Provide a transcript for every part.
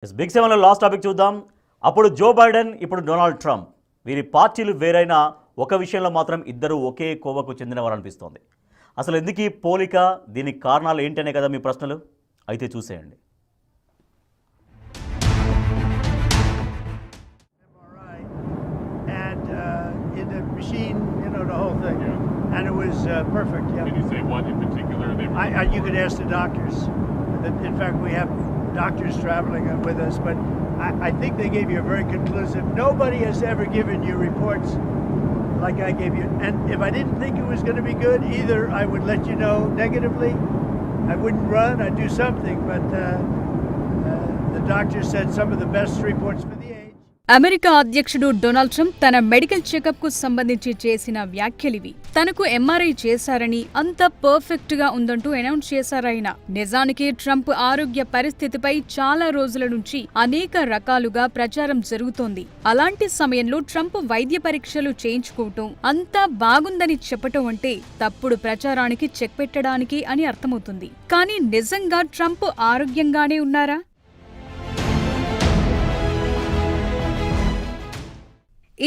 Big సెవెన్లో last topic చూద్దాం. అప్పుడు జో బైడెన్, ఇప్పుడు డొనాల్డ్ ట్రంప్. వీరి పార్టీలు వేరైనా ఒక విషయంలో మాత్రం ఇద్దరు ఒకే కోవకు చెందినవారు అనిపిస్తోంది. అసలు ఎందుకు ఈ పోలిక, దీనికి కారణాలు ఏంటనే కదా మీ ప్రశ్నలు? అయితే చూసేయండి. And it was perfect. Yeah. Can you say what in particular? You could ask the doctors. In fact, we have doctors traveling with us, but I think they gave you a very conclusive. Nobody has ever given you reports like I gave you. And if I didn't think it was going to be good, either I would let you know negatively, I wouldn't run, I'd do something. But the doctor said some of the best reports for the age. America అధ్యక్షుడు Donald Trump తన medical checkup కు సంబంధించి చేసిన వ్యాఖ్యలివి. తనకు MRI చేశారని, అంత perfect గా ఉందంటూ అనౌన్స్ చేశారాయన. నిజానికి ట్రంప్ ఆరోగ్య పరిస్థితిపై చాలా రోజుల నుంచి అనేక రకాలుగా ప్రచారం జరుగుతోంది. అలాంటి సమయంలో ట్రంప్ వైద్య పరీక్షలు చేయించుకోవటం, అంతా బాగుందని చెప్పటం అంటే తప్పుడు ప్రచారానికి చెక్ పెట్టడానికి అని అర్థమవుతుంది. కానీ నిజంగా ట్రంప్ ఆరోగ్యంగానే ఉన్నారా?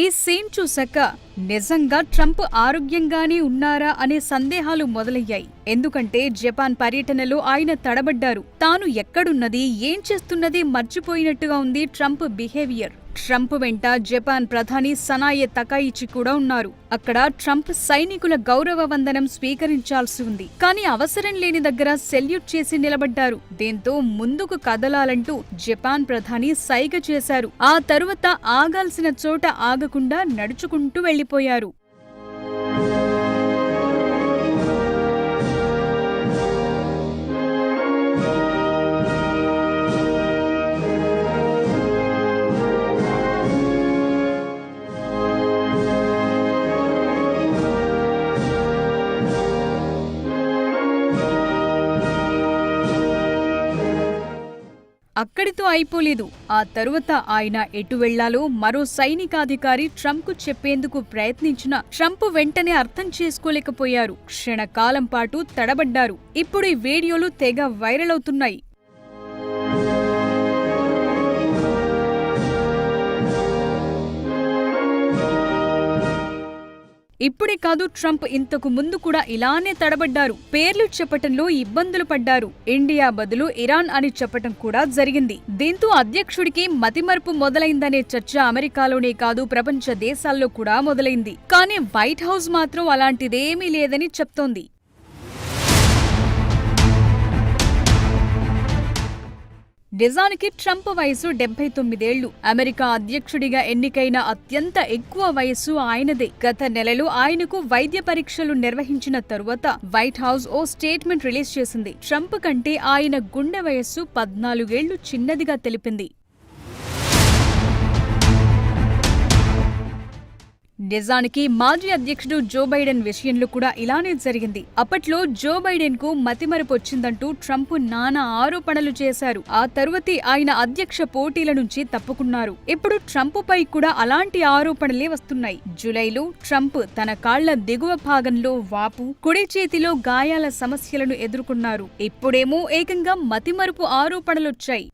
ఈ సీన్ చూశాక నిజంగా ట్రంప్ ఆరోగ్యంగానే ఉన్నారా అనే సందేహాలు మొదలయ్యాయి. ఎందుకంటే జపాన్ పర్యటనలో ఆయన తడబడ్డారు. తాను ఎక్కడున్నది, ఏం చేస్తున్నది మర్చిపోయినట్టుగా ఉంది ట్రంప్ బిహేవియర్. ట్రంప్ వెంట జపాన్ ప్రధాని సనాయే తకాయిచి కూడా ఉన్నారు. అక్కడ ట్రంప్ సైనికుల గౌరవ వందనం స్వీకరించాల్సి ఉంది. కానీ అవసరం లేని దగ్గర సెల్యూట్ చేసి నిలబడ్డారు. దీంతో ముందుకు కదలాలంటూ జపాన్ ప్రధాని సైగ చేశారు. ఆ తరువాత ఆగాల్సిన చోట ఆగకుండా నడుచుకుంటూ వెళ్లిపోయారు. అక్కడితో అయిపోలేదు. ఆ తరువాత ఆయన ఎటు వెళ్లాలో మరో సైనికాధికారి ట్రంప్ కు చెప్పేందుకు ప్రయత్నించినా ట్రంప్ వెంటనే అర్థం చేసుకోలేకపోయారు. క్షణకాలం పాటు తడబడ్డారు. ఇప్పుడు ఈ వీడియోలు తెగ వైరల్ అవుతున్నాయి. ఇప్పుడే కాదు, ట్రంప్ ఇంతకు ముందు కూడా ఇలానే తడబడ్డారు. పేర్లు చెప్పటంలో ఇబ్బందులు పడ్డారు. ఇండియా బదులు ఇరాన్ అని చెప్పటం కూడా జరిగింది. దీంతో అధ్యక్షుడికి మతిమరుపు మొదలైందనే చర్చ అమెరికాలోనే కాదు, ప్రపంచ దేశాల్లో కూడా మొదలైంది. కానీ వైట్ హౌస్ మాత్రం అలాంటిదేమీ లేదని చెప్తోంది. నిజానికి ట్రంప్ వయసు 79 ఏళ్లు. అమెరికా అధ్యక్షుడిగా ఎన్నికైన అత్యంత ఎక్కువ వయస్సు ఆయనదే. గత నెలలో ఆయనకు వైద్య పరీక్షలు నిర్వహించిన తరువాత వైట్ హౌస్ ఓ స్టేట్మెంట్ రిలీజ్ చేసింది. ట్రంప్ కంటే ఆయన గుండె వయస్సు 14 ఏళ్లు చిన్నదిగా తెలిపింది. నిజానికి మాజీ అధ్యక్షుడు జో బైడెన్ విషయంలో కూడా ఇలానే జరిగింది. అప్పట్లో జో బైడెన్ కు మతిమరుపు వచ్చిందంటూ ట్రంప్ నానా ఆరోపణలు చేశారు. ఆ తరువాతే ఆయన అధ్యక్ష పోటీల నుంచి తప్పుకున్నారు. ఇప్పుడు ట్రంప్ పై కూడా అలాంటి ఆరోపణలే వస్తున్నాయి. జూలైలో ట్రంప్ తన కాళ్ల దిగువ భాగంలో వాపు, కుడి చేతిలో గాయాల సమస్యలను ఎదుర్కొన్నారు. ఇప్పుడేమో ఏకంగా మతిమరుపు ఆరోపణలొచ్చాయి.